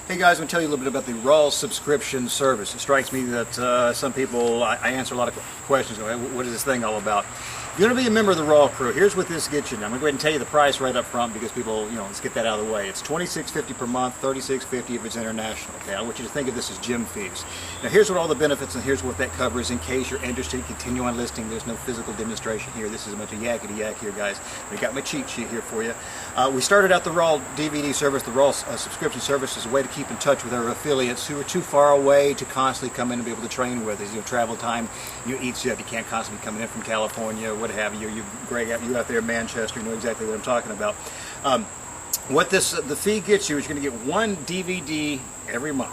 Hey guys, I'm going to tell you a little bit about the Raw subscription service. It strikes me that some people, I answer a lot of questions, what is this thing all about? If you're going to be a member of the Raw crew, here's what this gets you. Now, I'm going to go ahead and tell you the price right up front because people, let's get that out of the way. It's $26.50 per month, $36.50 if it's international. Okay, I want you to think of this as gym fees. Now, here's what all the benefits and here's what that covers in case you're interested. Continue on listening. There's no physical demonstration here. This is a bunch of yakety yak here, guys. I got my cheat sheet here for you. We started out the Raw DVD service, the Raw subscription service, as a way to keep in touch with our affiliates who are too far away to constantly come in and be able to train with us. Travel time, eats you up. You can't constantly be coming in from California, what have you. Greg, you out there in Manchester, you know exactly what I'm talking about. What the fee gets you is you're going to get one DVD every month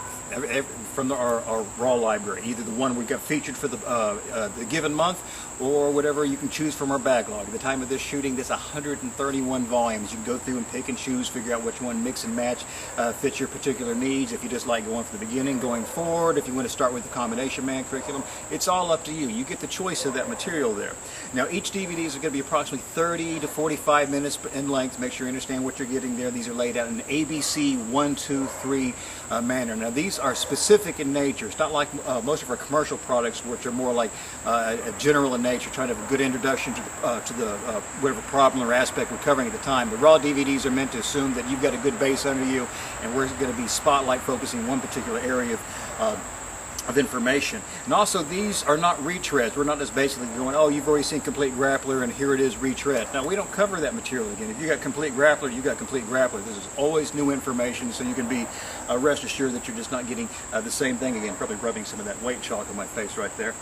from our Raw library, either the one we got featured for the given month or whatever you can choose from our backlog. At the time of this shooting, there's 131 volumes. You can go through and pick and choose, figure out which one mix and match fits your particular needs. If you just like going from the beginning, going forward, if you want to start with the combination man curriculum, it's all up to you. You get the choice of that material there. Now, each DVD is going to be approximately 30 to 45 minutes in length. Make sure you understand what you're getting there. These are laid out in an ABC 1, 2, 3 manner. Now, these are specific in nature. It's not like most of our commercial products, which are more like general in nature, trying to have a good introduction to the whatever problem or aspect we're covering at the time. The Raw DVDs are meant to assume that you've got a good base under you, and we're going to be spotlight focusing one particular area of information. And also, these are not retreads. We're not just basically going, oh, you've already seen Complete Grappler and here it is retread. Now, we don't cover that material again. If you got Complete Grappler, you got Complete Grappler. This is always new information, so you can be rest assured that you're just not getting the same thing again. Probably rubbing some of that white chalk on my face right there.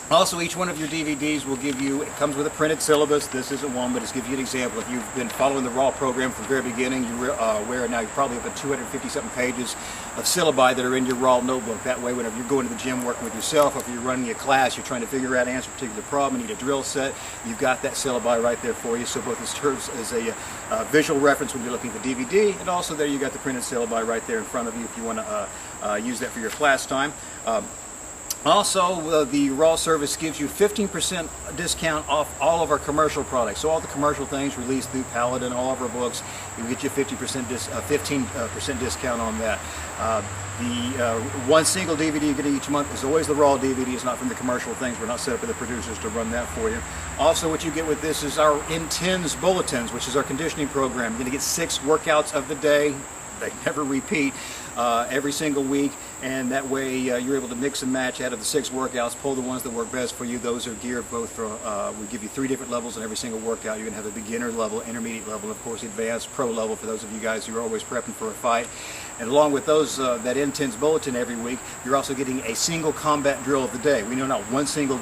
Also, each one of your DVDs will give you, it comes with a printed syllabus. This isn't one, but it's give you an example. If you've been following the Raw program from the very beginning, you're aware now you're probably up at 250-something pages of syllabi that are in your Raw notebook. That way, whenever you're going to the gym working with yourself, or if you're running a class, you're trying to figure out, answer a particular problem, you need a drill set, you've got that syllabi right there for you. So both this serves as a visual reference when you're looking at the DVD, and also there you got the printed syllabi right there in front of you if you want to use that for your class time. Also, the Raw service gives you 15% discount off all of our commercial products. So all the commercial things released through Paladin, all of our books, you get you 15% discount on that. The one single DVD you get each month is always the Raw DVD. It's not from the commercial things. We're not set up with the producers to run that for you. Also, what you get with this is our Intense Bulletins, which is our conditioning program. You're going to get 6 workouts of the day. They never repeat every single week, and that way you're able to mix and match out of the 6 workouts, pull the ones that work best for you. Those are geared both for, we give you 3 different levels in every single workout. You're going to have a beginner level, intermediate level, and of course advanced pro level for those of you guys who are always prepping for a fight. And along with those, that Intense Bulletin every week, you're also getting a single combat drill of the day. We know not one single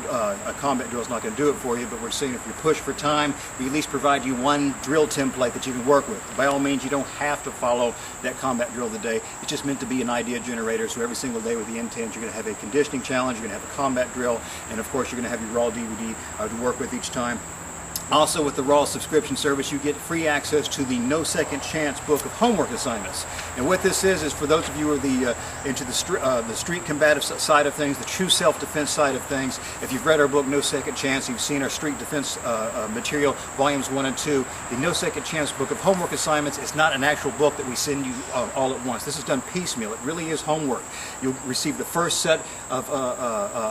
combat drill is not going to do it for you, but we're saying if you push for time, we at least provide you one drill template that you can work with. By all means, you don't have to follow that combat drill of the day. It's just meant to be an idea generator, so every single day with the Intense, you're going to have a conditioning challenge, you're going to have a combat drill, and of course you're going to have your Raw DVD to work with each time. Also, with the Raw subscription service, you get free access to the No Second Chance book of homework assignments. And what this is for those of you who are into the street combative side of things, the true self-defense side of things. If you've read our book, No Second Chance, you've seen our street defense material, volumes 1 and 2. The No Second Chance book of homework assignments is not an actual book that we send you all at once. This is done piecemeal. It really is homework. You'll receive the first set of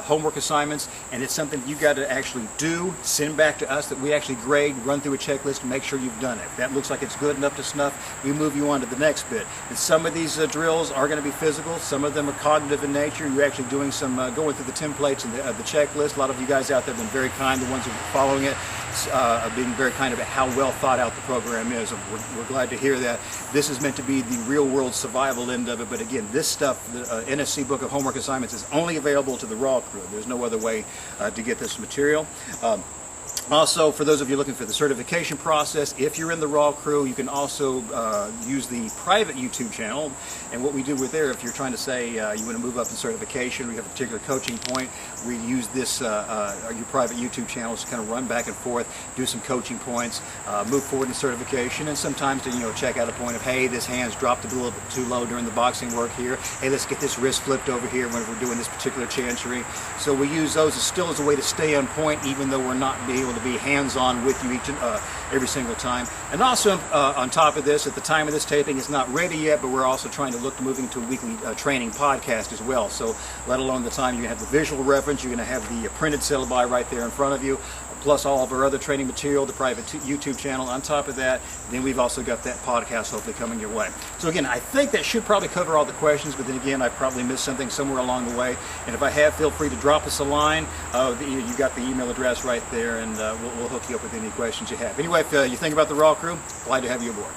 homework assignments, and it's something you got to actually do, send back to us that we actually grade, run through a checklist, and make sure you've done it. If that looks like it's good enough to snuff, we move you on to the next bit. And some of these drills are going to be physical, some of them are cognitive in nature. You're actually doing some going through the templates and the checklist. A lot of you guys out there have been very kind, the ones who are following it, being very kind about how well thought out the program is. We're glad to hear that. This is meant to be the real world survival end of it, but again, this stuff, the NSC book of homework assignments, is only available to the Raw crew. There's no other way to get this material. Also, for those of you looking for the certification process, if you're in the Raw crew, you can also use the private YouTube channel. And what we do with there, if you're trying to say you want to move up in certification, or you have a particular coaching point, we use this your private YouTube channels to kind of run back and forth, do some coaching points, move forward in certification, and sometimes to check out a point of, hey, this hand's dropped a little bit too low during the boxing work here. Hey, let's get this wrist flipped over here when we're doing this particular chancery. So we use those still as a way to stay on point, even though we're not being able to to be hands-on with you every single time. And also, on top of this, at the time of this taping, it's not ready yet, but we're also trying to look to moving to a weekly training podcast as well. So let alone the time, you're going to have the visual reference, you're going to have the printed syllabi right there in front of you, plus all of our other training material, the private YouTube channel on top of that. Then we've also got that podcast hopefully coming your way. So again, I think that should probably cover all the questions, but then again, I probably missed something somewhere along the way. And if I have, feel free to drop us a line. You got the email address right there, and we'll hook you up with any questions you have. Anyway, if you think about the Raw Crew, glad to have you aboard.